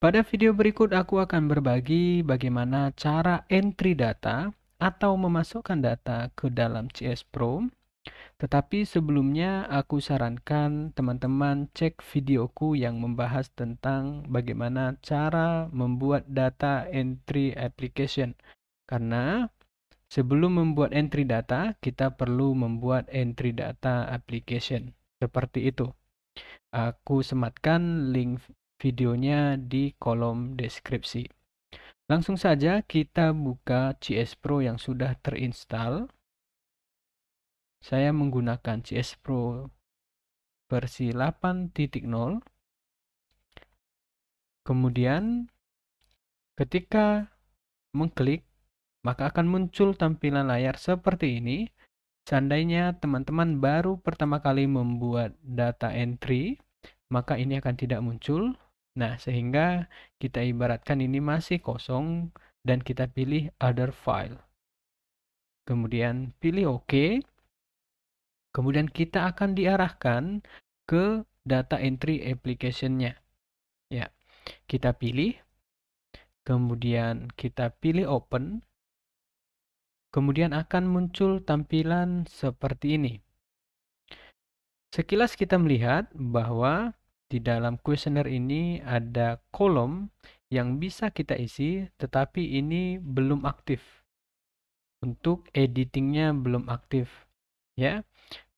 Pada video berikut aku akan berbagi bagaimana cara entry data atau memasukkan data ke dalam CS Pro. Tetapi sebelumnya aku sarankan teman-teman cek videoku yang membahas tentang bagaimana cara membuat data entry application. Karena sebelum membuat entry data, kita perlu membuat entry data application. Seperti itu. Aku sematkan link videonya di kolom deskripsi. Langsung saja kita buka CS Pro yang sudah terinstall. Saya menggunakan CS Pro versi 8.0. Kemudian ketika mengklik, maka akan muncul tampilan layar seperti ini. Seandainya teman-teman baru pertama kali membuat data entry, maka ini akan tidak muncul. Nah, sehingga kita ibaratkan ini masih kosong dan kita pilih other file. Kemudian pilih OK. Kemudian kita akan diarahkan ke data entry application-nya. Ya, kita pilih, kemudian kita pilih open. Kemudian akan muncul tampilan seperti ini. Sekilas kita melihat bahwa di dalam kuesioner ini ada kolom yang bisa kita isi, tetapi ini belum aktif. Untuk editingnya belum aktif. Ya,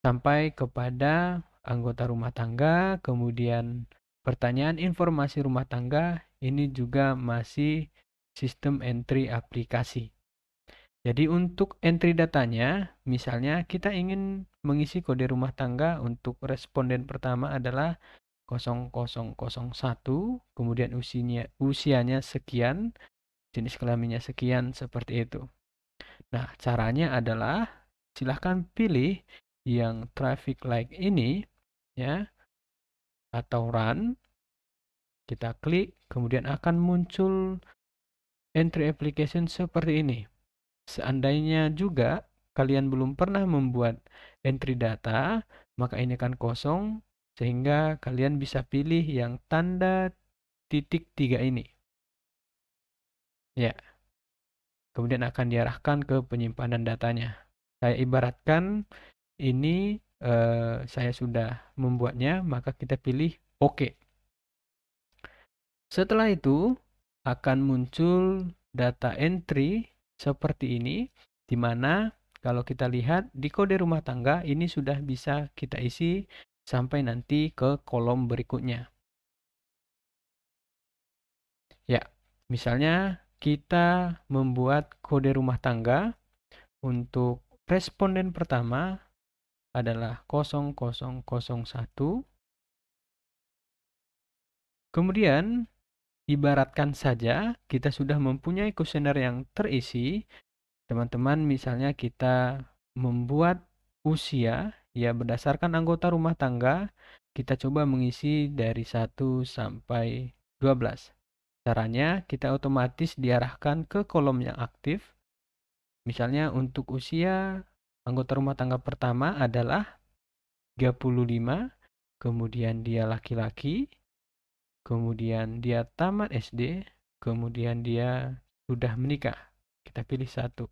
sampai kepada anggota rumah tangga, kemudian pertanyaan informasi rumah tangga, ini juga masih sistem entry aplikasi. Jadi untuk entry datanya, misalnya kita ingin mengisi kode rumah tangga untuk responden pertama adalah 0001, kemudian usianya sekian, jenis kelaminnya sekian, seperti itu. Nah, caranya adalah silahkan pilih yang traffic light ini, ya, atau run. Kita klik, kemudian akan muncul entry application seperti ini. Seandainya juga kalian belum pernah membuat entry data, maka ini akan kosong, sehingga kalian bisa pilih yang tanda titik 3 ini. Ya, kemudian akan diarahkan ke penyimpanan datanya. Saya ibaratkan ini saya sudah membuatnya, maka kita pilih OK. Setelah itu akan muncul data entry seperti ini, di mana kalau kita lihat di kode rumah tangga ini sudah bisa kita isi sampai nanti ke kolom berikutnya. Ya, misalnya kita membuat kode rumah tangga untuk responden pertama adalah 0001. Kemudian ibaratkan saja kita sudah mempunyai kuesioner yang terisi. Teman-teman, misalnya kita membuat usia ya berdasarkan anggota rumah tangga, kita coba mengisi dari 1 sampai 12. Caranya kita otomatis diarahkan ke kolom yang aktif. Misalnya untuk usia anggota rumah tangga pertama adalah 35, kemudian dia laki-laki, kemudian dia tamat SD, kemudian dia sudah menikah. Kita pilih 1.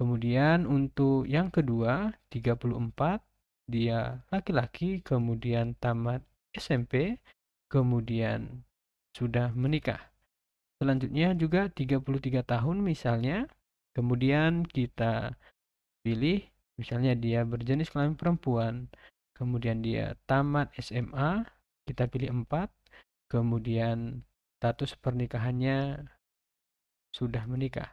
Kemudian untuk yang kedua, 34, dia laki-laki, kemudian tamat SMP, kemudian sudah menikah. Selanjutnya juga 33 tahun misalnya, kemudian kita pilih, misalnya dia berjenis kelamin perempuan, kemudian dia tamat SMA, kita pilih 4, kemudian status pernikahannya sudah menikah.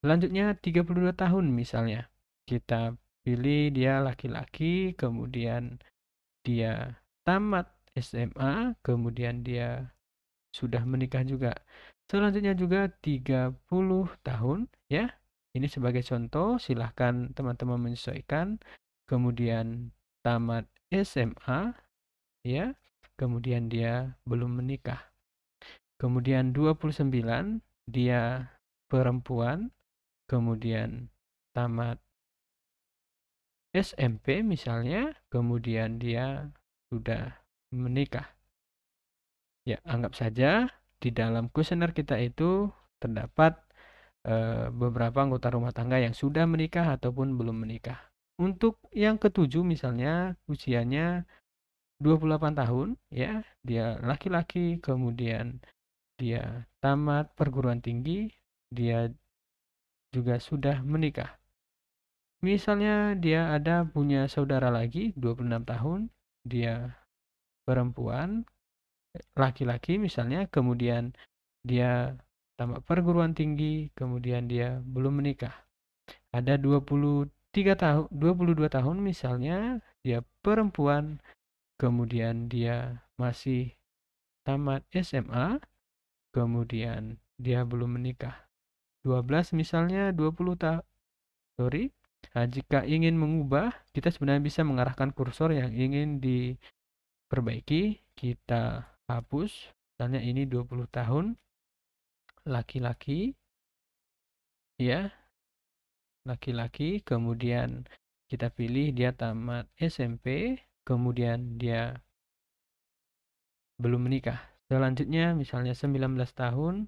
Selanjutnya 32 tahun misalnya. Kita pilih dia laki-laki, kemudian dia tamat SMA, kemudian dia sudah menikah juga. Selanjutnya juga 30 tahun ya. Ini sebagai contoh, silahkan teman-teman menyesuaikan. Kemudian tamat SMA ya. Kemudian dia belum menikah. Kemudian 29 dia perempuan, kemudian tamat SMP misalnya, kemudian dia sudah menikah. Ya, anggap saja di dalam kuesioner kita itu terdapat beberapa anggota rumah tangga yang sudah menikah ataupun belum menikah. Untuk yang ketujuh misalnya usianya 28 tahun, ya, dia laki-laki, kemudian dia tamat perguruan tinggi, dia juga sudah menikah. Misalnya dia ada punya saudara lagi 26 tahun, dia perempuan, laki-laki misalnya, kemudian dia tamat perguruan tinggi, kemudian dia belum menikah. Ada 23 tahun, 22 tahun misalnya, dia perempuan, kemudian dia masih tamat SMA, kemudian dia belum menikah. 12 misalnya 20 tahun, sorry. Nah, jika ingin mengubah, kita sebenarnya bisa mengarahkan kursor yang ingin diperbaiki, kita hapus. Misalnya ini 20 tahun, laki-laki, ya, laki-laki, kemudian kita pilih dia tamat SMP, kemudian dia belum menikah. Selanjutnya misalnya 19 tahun,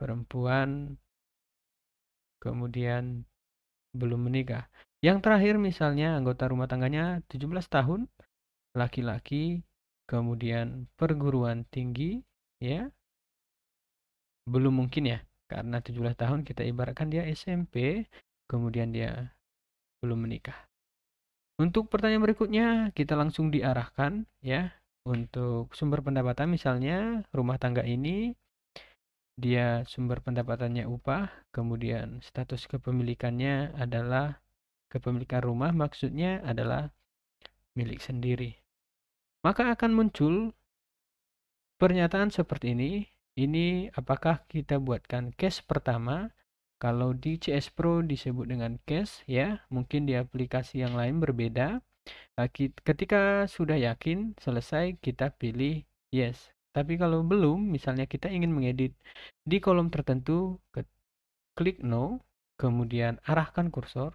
perempuan, kemudian belum menikah. Yang terakhir misalnya anggota rumah tangganya 17 tahun, laki-laki, kemudian perguruan tinggi, ya, belum mungkin ya, karena 17 tahun kita ibaratkan dia SMP, kemudian dia belum menikah. Untuk pertanyaan berikutnya, kita langsung diarahkan ya, untuk sumber pendapatan misalnya rumah tangga ini dia sumber pendapatannya upah, kemudian status kepemilikannya adalah kepemilikan rumah, maksudnya adalah milik sendiri. Maka akan muncul pernyataan seperti ini. Ini apakah kita buatkan case pertama? Kalau di CS Pro disebut dengan case ya, mungkin di aplikasi yang lain berbeda. Ketika sudah yakin selesai, kita pilih yes. Tapi kalau belum, misalnya kita ingin mengedit di kolom tertentu, klik no, kemudian arahkan kursor.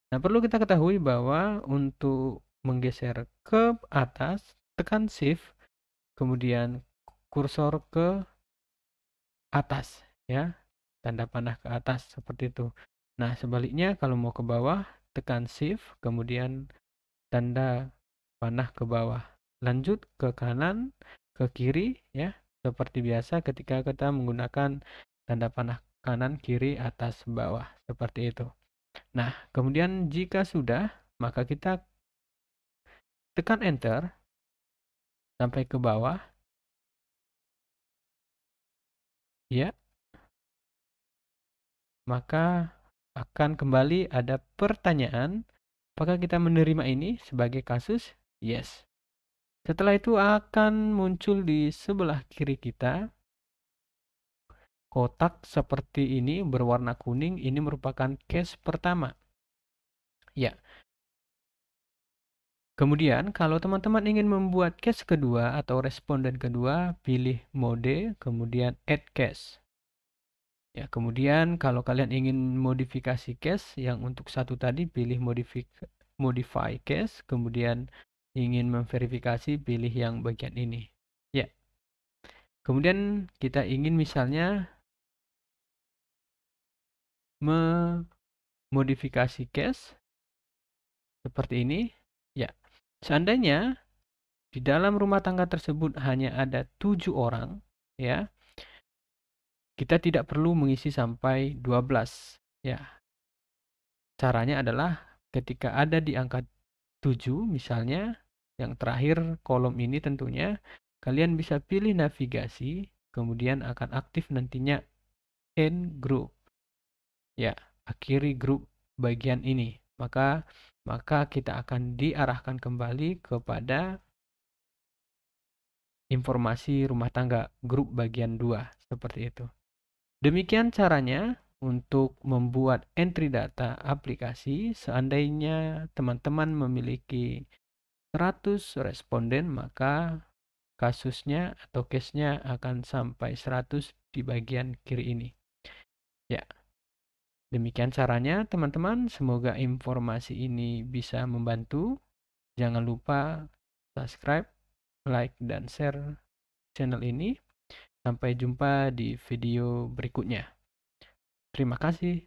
Nah, perlu kita ketahui bahwa untuk menggeser ke atas, tekan shift, kemudian kursor ke atas, ya, tanda panah ke atas seperti itu. Nah, sebaliknya kalau mau ke bawah, tekan shift, kemudian tanda panah ke bawah. Lanjut ke kanan, ke kiri, ya, seperti biasa ketika kita menggunakan tanda panah kanan, kiri, atas, bawah, seperti itu. Nah, kemudian jika sudah, maka kita tekan enter sampai ke bawah, ya, maka akan kembali ada pertanyaan, apakah kita menerima ini sebagai kasus? Yes. Setelah itu akan muncul di sebelah kiri kita kotak seperti ini berwarna kuning, ini merupakan case pertama. Ya. Kemudian kalau teman-teman ingin membuat case kedua atau responden kedua, pilih mode, kemudian add case. Ya, kemudian kalau kalian ingin modifikasi case yang untuk satu tadi, pilih modify case, kemudian ingin memverifikasi, pilih yang bagian ini. Ya. Kemudian kita ingin misalnya memodifikasi case seperti ini. Ya. Seandainya di dalam rumah tangga tersebut hanya ada 7 orang, ya, kita tidak perlu mengisi sampai 12. Ya, caranya adalah ketika ada di angka 7 misalnya, yang terakhir kolom ini tentunya, kalian bisa pilih navigasi, kemudian akan aktif nantinya end group. Ya, akhiri grup bagian ini. Maka kita akan diarahkan kembali kepada informasi rumah tangga grup bagian 2 seperti itu. Demikian caranya untuk membuat entry data aplikasi. Seandainya teman-teman memiliki 100 responden, maka kasusnya atau case-nya akan sampai 100 di bagian kiri ini. Ya, demikian caranya teman-teman. Semoga informasi ini bisa membantu. Jangan lupa subscribe, like, dan share channel ini. Sampai jumpa di video berikutnya. Terima kasih.